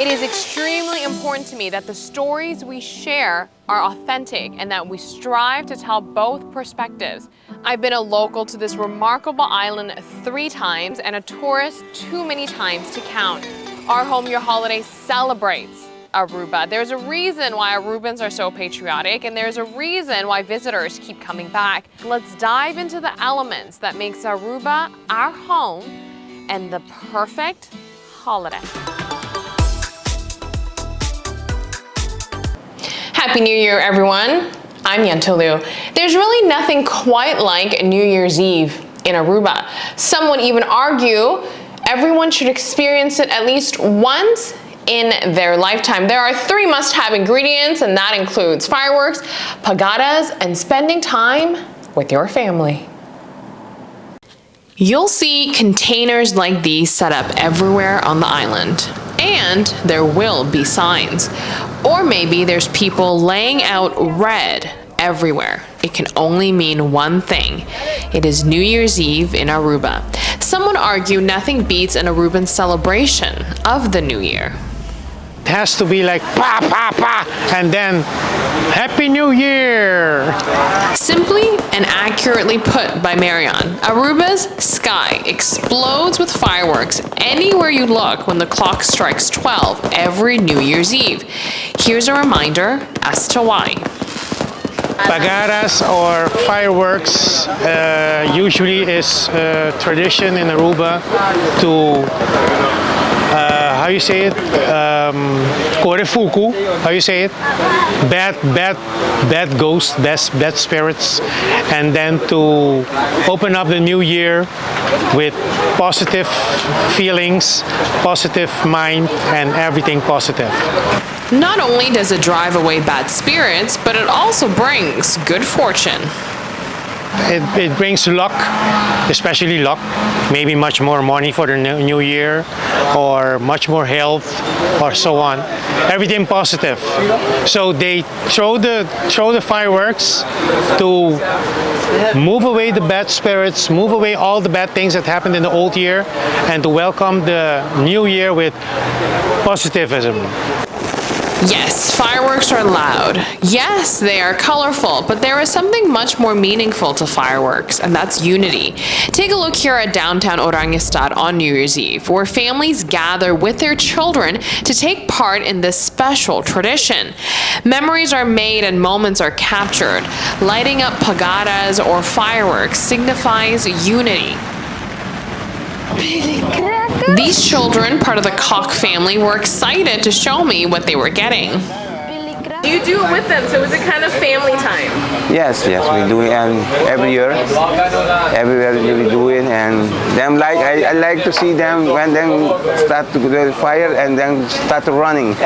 It is extremely important to me that the stories we share are authentic and that we strive to tell both perspectives. I've been a local to this remarkable island 3 times and a tourist too many times to count. Our Home Your Holiday celebrates Aruba. There's a reason why Arubans are so patriotic, and there's a reason why visitors keep coming back. Let's dive into the elements that makes Aruba our home and the perfect holiday. Happy New Year, everyone. I'm Yantelu. There's really nothing quite like New Year's Eve in Aruba. Some would even argue everyone should experience it at least once in their lifetime. There are 3 must-have ingredients, and that includes fireworks, pagadas, and spending time with your family. You'll see containers like these set up everywhere on the island, and there will be signs. Or maybe there's people laying out red everywhere. It can only mean one thing. It is New Year's Eve in Aruba. Some would argue nothing beats an Aruban celebration of the New Year. It has to be like pa pa pa and then Happy New Year! Simply and accurately put by Marion, Aruba's sky explodes with fireworks anywhere you look when the clock strikes 12 every New Year's Eve. Here's a reminder as to why. Pagadas or fireworks usually is a tradition in Aruba to how you say it? Korefuku, how you say it? Bad ghosts, bad spirits, and then to open up the new year with positive feelings, positive mind, and everything positive. Not only does it drive away bad spirits, but it also brings good fortune. It brings luck, especially luck, maybe much more money for the new year, or much more health, or so on. Everything positive. So they throw the fireworks to move away the bad spirits, move away all the bad things that happened in the old year, and to welcome the new year with positivism. Yes, fireworks are loud. Yes, they are colorful, but there is something much more meaningful to fireworks, and that's unity. Take a look here at downtown Orangestad on New Year's Eve, where families gather with their children to take part in this special tradition. Memories are made and moments are captured. Lighting up pagadas or fireworks signifies unity. These children, part of the Koch family, were excited to show me what they were getting. You do it with them, so is it kind of family time? Yes, we do it every year. Everywhere we do it, and them I like to see them when they start to do the fire and then start running.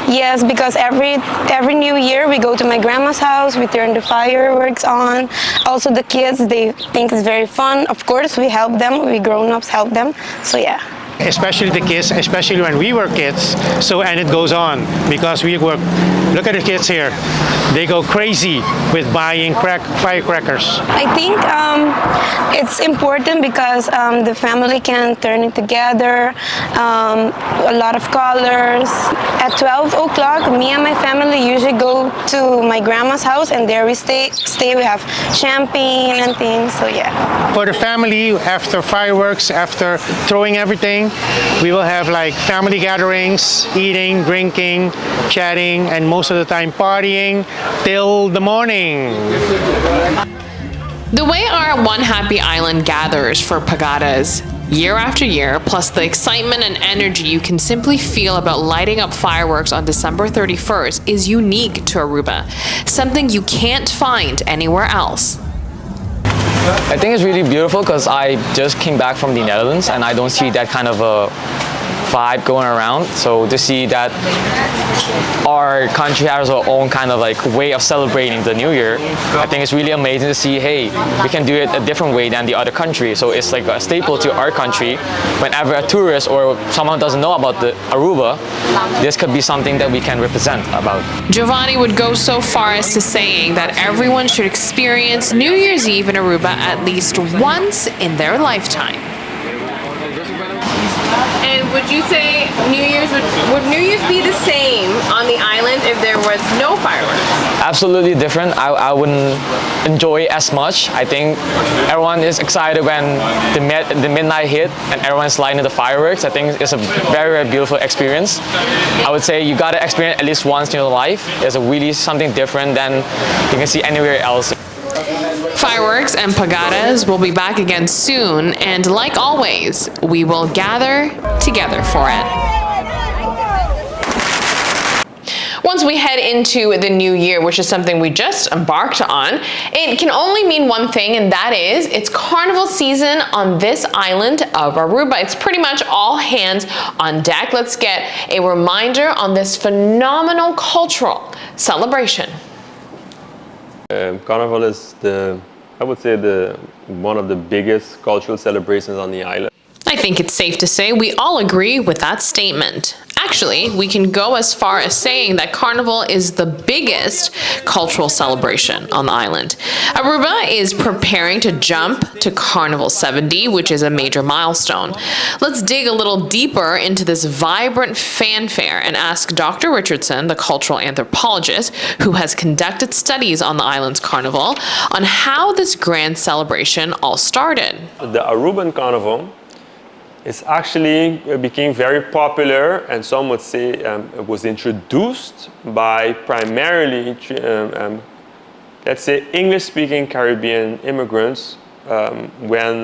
Yes, because every New Year we go to my grandma's house, we turn the fireworks on. Also the kids, they think it's very fun. Of course, we help them, we grown-ups help them, so yeah. Especially the kids, especially when we were kids. So, and it goes on because we work. Look at the kids here. They go crazy with buying firecrackers. I think it's important because the family can turn it together, a lot of colors. At 12 o'clock, me and my family usually go to my grandma's house, and there we stay. We have champagne and things, so yeah. For the family, after fireworks, after throwing everything, we will have like family gatherings, eating, drinking, chatting, and most of the time partying till the morning. The way our One Happy Island gathers for pagadas year after year, plus the excitement and energy you can simply feel about lighting up fireworks on December 31st is unique to Aruba, something you can't find anywhere else. I think it's really beautiful because I just came back from the Netherlands and I don't see that kind of a vibe going around. So to see that our country has our own kind of like way of celebrating the New Year, I think it's really amazing to see, hey, we can do it a different way than the other country. So it's like a staple to our country. Whenever a tourist or someone doesn't know about the Aruba, this could be something that we can represent about. Giovanni would go so far as to saying that everyone should experience New Year's Eve in Aruba at least once in their lifetime. And would you say would New Year's be the same on the island if there was no fireworks? Absolutely different. I wouldn't enjoy it as much. I think everyone is excited when the midnight hit and everyone's lighting the fireworks. I think it's a very, very beautiful experience. I would say you gotta experience at least once in your life. It's a really something different than you can see anywhere else. Fireworks and pagadas will be back again soon, and like always, we will gather together for it. Once we head into the new year, which is something we just embarked on, it can only mean one thing, and that is it's carnival season on this island of Aruba. It's pretty much all hands on deck. Let's get a reminder on this phenomenal cultural celebration. Carnival is I would say one of the biggest cultural celebrations on the island. I think it's safe to say we all agree with that statement. Actually, we can go as far as saying that Carnival is the biggest cultural celebration on the island. Aruba is preparing to jump to Carnival 70, which is a major milestone. Let's dig a little deeper into this vibrant fanfare and ask Dr. Richardson, the cultural anthropologist who has conducted studies on the island's carnival, on how this grand celebration all started. The Aruban Carnival became very popular, and some would say it was introduced by primarily, let's say, English-speaking Caribbean immigrants when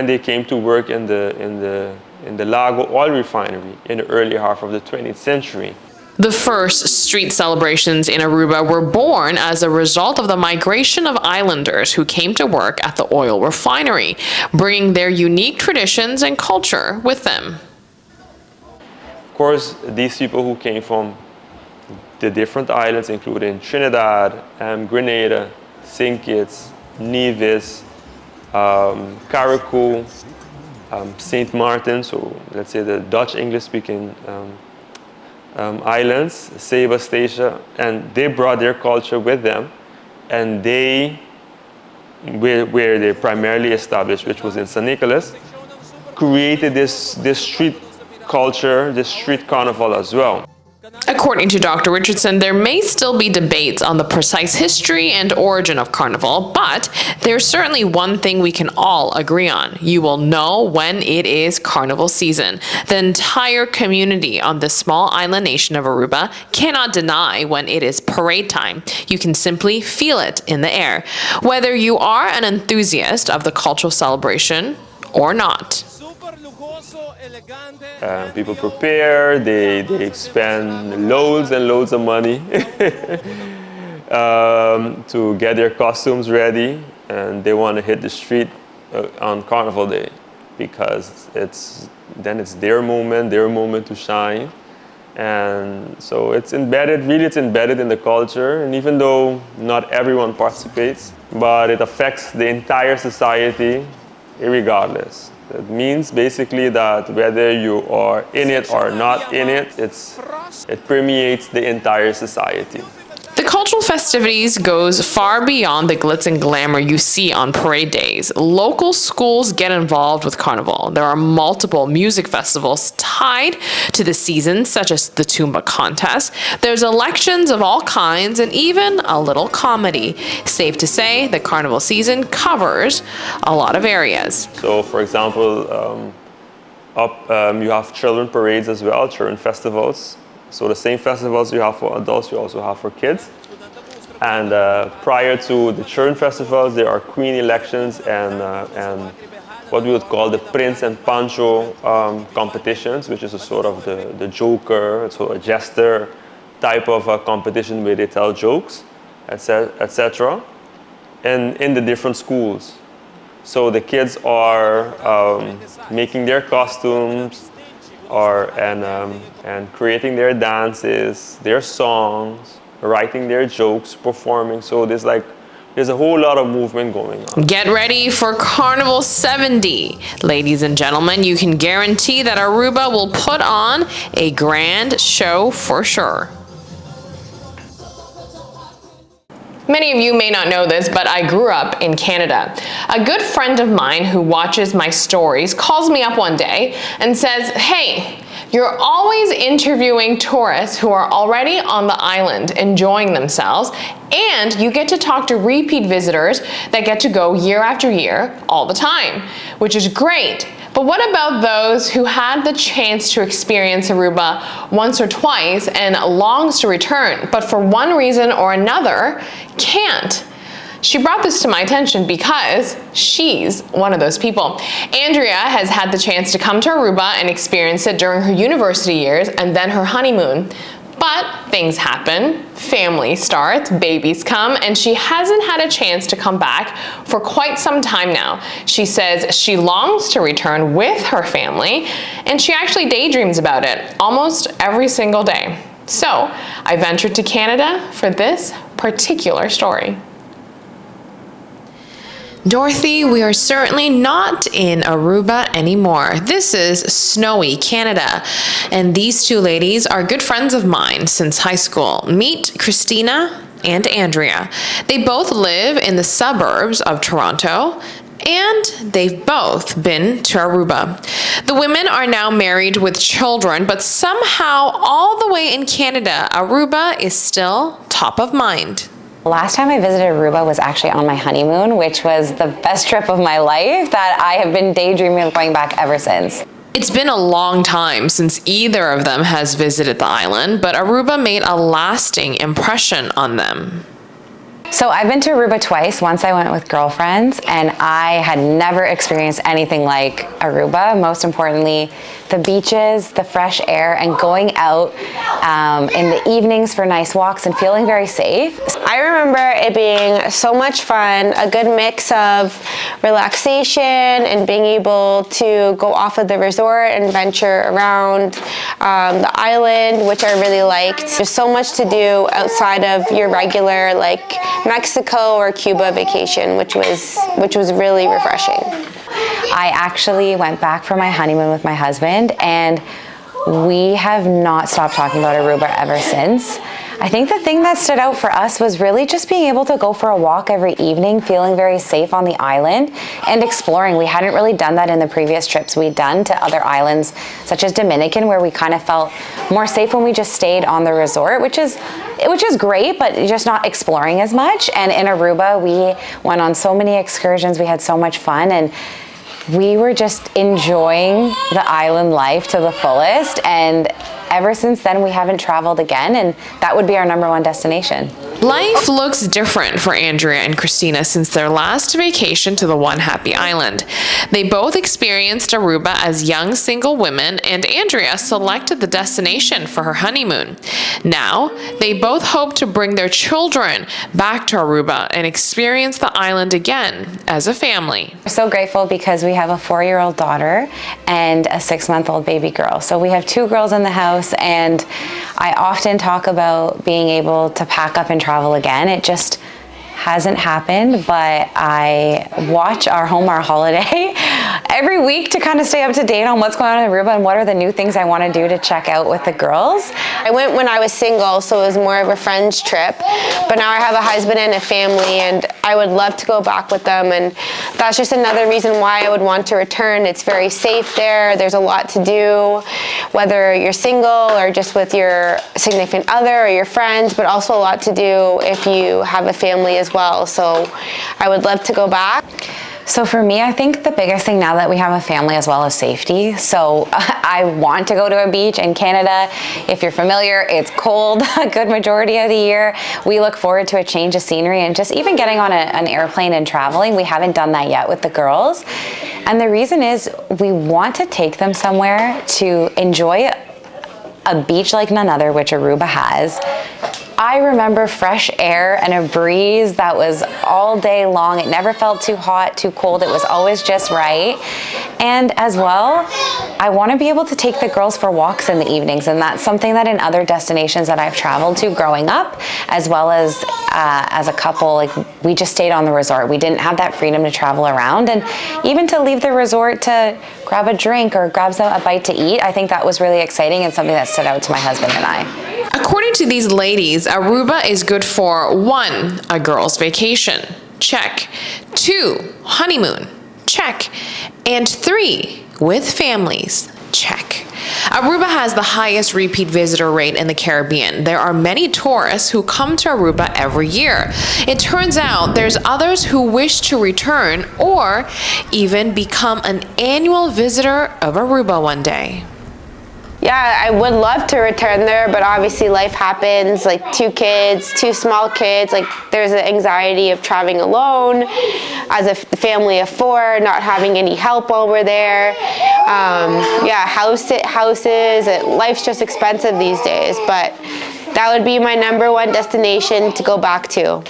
they came to work in the Lago oil refinery in the early half of the 20th century. The first street celebrations in Aruba were born as a result of the migration of islanders who came to work at the oil refinery, bringing their unique traditions and culture with them. Of course, these people who came from the different islands, including Trinidad, Grenada, St. Kitts, Nevis, Carriacou, St. Martin, so let's say the Dutch English-speaking islands, Sebastacia, and they brought their culture with them, and where they primarily established, which was in St. Nicholas, created this street culture, this street carnival as well. According to Dr. Richardson, there may still be debates on the precise history and origin of Carnival, but there's certainly one thing we can all agree on. You will know when it is Carnival season. The entire community on this small island nation of Aruba cannot deny when it is parade time. You can simply feel it in the air, whether you are an enthusiast of the cultural celebration or not. People prepare, they spend loads and loads of money to get their costumes ready, and they want to hit the street on Carnival Day because it's their moment to shine. And so it's embedded in the culture, and even though not everyone participates, but it affects the entire society irregardless. It means basically that whether you are in it or not in it, it permeates the entire society. The cultural festivities goes far beyond the glitz and glamour you see on parade days. Local schools get involved with Carnival. There are multiple music festivals tied to the season, such as the Tumba contest. There's elections of all kinds and even a little comedy. Safe to say the Carnival season covers a lot of areas. So, for example, you have children parades as well, children festivals. So the same festivals you have for adults, you also have for kids. And prior to the children festivals, there are queen elections and what we would call the Prince and Pancho competitions, which is a sort of the joker, so a jester type of competition where they tell jokes, etc. And in the different schools. So the kids are making their costumes, and creating their dances, their songs, writing their jokes, performing. So there's a whole lot of movement going on. Get ready for Carnival 70. Ladies and gentlemen, you can guarantee that Aruba will put on a grand show for sure. Many of you may not know this, but I grew up in Canada. A good friend of mine who watches my stories calls me up one day and says, "Hey, you're always interviewing tourists who are already on the island enjoying themselves, and you get to talk to repeat visitors that get to go year after year all the time, which is great. But what about those who had the chance to experience Aruba once or twice and longs to return, but for one reason or another can't?" She brought this to my attention because she's one of those people. Andrea has had the chance to come to Aruba and experience it during her university years and then her honeymoon. But things happen, family starts, babies come, and she hasn't had a chance to come back for quite some time now. She says she longs to return with her family, and she actually daydreams about it almost every single day. So I ventured to Canada for this particular story. Dorothy, we are certainly not in Aruba anymore. This is snowy Canada, and these two ladies are good friends of mine since high school. Meet Christina and Andrea. They both live in the suburbs of Toronto, and they've both been to Aruba. The women are now married with children, but somehow all the way in Canada, Aruba is still top of mind. Last time I visited Aruba was actually on my honeymoon, which was the best trip of my life that I have been daydreaming of going back ever since. It's been a long time since either of them has visited the island, but Aruba made a lasting impression on them. So I've been to Aruba twice. Once I went with girlfriends, and I had never experienced anything like Aruba. Most importantly, the beaches, the fresh air, and going out in the evenings for nice walks and feeling very safe. I remember it being so much fun, a good mix of relaxation and being able to go off of the resort and venture around the island, which I really liked. There's so much to do outside of your regular like Mexico or Cuba vacation, which was really refreshing. I actually went back for my honeymoon with my husband, and we have not stopped talking about Aruba ever since. I think the thing that stood out for us was really just being able to go for a walk every evening, feeling very safe on the island and exploring. We hadn't really done that in the previous trips we'd done to other islands, such as Dominican, where we kind of felt more safe when we just stayed on the resort, which is great, but just not exploring as much. And in Aruba, we went on so many excursions. We had so much fun, and we were just enjoying the island life to the fullest. And ever since then, we haven't traveled again, and that would be our #1 destination. Life looks different for Andrea and Christina since their last vacation to the One Happy Island. They both experienced Aruba as young single women, and Andrea selected the destination for her honeymoon. Now, they both hope to bring their children back to Aruba and experience the island again as a family. We're so grateful because we have a 4-year-old daughter and a 6-month-old baby girl. So we have 2 girls in the house, and I often talk about being able to pack up and travel again. It just hasn't happened, but I watch our holiday every week to kind of stay up to date on what's going on in Aruba and what are the new things I want to do to check out with the girls. I went when I was single, so it was more of a friend's trip, but now I have a husband and a family, and I would love to go back with them, and that's just another reason why I would want to return. It's very safe there. There's a lot to do, whether you're single or just with your significant other or your friends, but also a lot to do if you have a family as well. So I would love to go back. So for me, I think the biggest thing now that we have a family as well is safety. So I want to go to a beach in Canada. If you're familiar, it's cold a good majority of the year. We look forward to a change of scenery and just even getting on an airplane and traveling. We haven't done that yet with the girls. And the reason is we want to take them somewhere to enjoy a beach like none other, which Aruba has. I remember fresh air and a breeze that was all day long. It never felt too hot, too cold. It was always just right. And as well, I want to be able to take the girls for walks in the evenings. And that's something that in other destinations that I've traveled to growing up, as well as a couple, like we just stayed on the resort. We didn't have that freedom to travel around. And even to leave the resort to grab a drink or grab a bite to eat, I think that was really exciting and something that stood out to my husband and I. A According to these ladies, Aruba is good for 1, a girl's vacation. Check. 2, honeymoon. Check. And 3, with families. Check. Aruba has the highest repeat visitor rate in the Caribbean. There are many tourists who come to Aruba every year. It turns out there's others who wish to return or even become an annual visitor of Aruba one day. Yeah, I would love to return there, but obviously life happens, like 2 kids, 2 small kids, like there's an anxiety of traveling alone, as a family of 4, not having any help while we're there. Yeah, houses, life's just expensive these days, but that would be my #1 destination to go back to.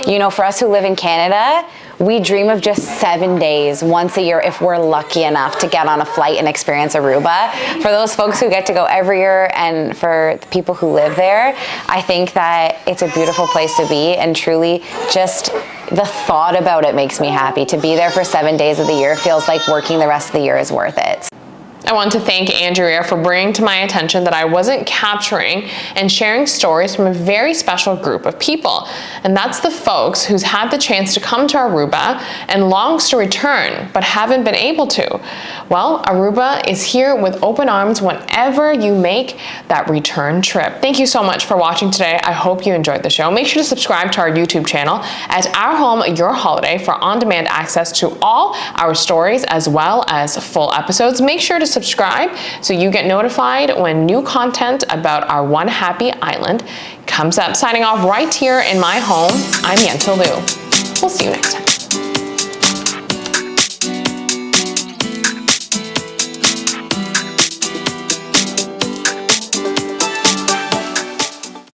You know, for us who live in Canada, we dream of just 7 days once a year if we're lucky enough to get on a flight and experience Aruba. For those folks who get to go every year and for the people who live there, I think that it's a beautiful place to be, and truly just the thought about it makes me happy. To be there for 7 days of the year feels like working the rest of the year is worth it. I want to thank Andrea for bringing to my attention that I wasn't capturing and sharing stories from a very special group of people. And that's the folks who's had the chance to come to Aruba and longs to return, but haven't been able to. Well, Aruba is here with open arms whenever you make that return trip. Thank you so much for watching today. I hope you enjoyed the show. Make sure to subscribe to our YouTube channel at Our Home, Your Holiday for on-demand access to all our stories as well as full episodes. Make sure to subscribe so you get notified when new content about our One Happy Island comes up. Signing off right here in my home, I'm Yenta Liu. We'll see you next time.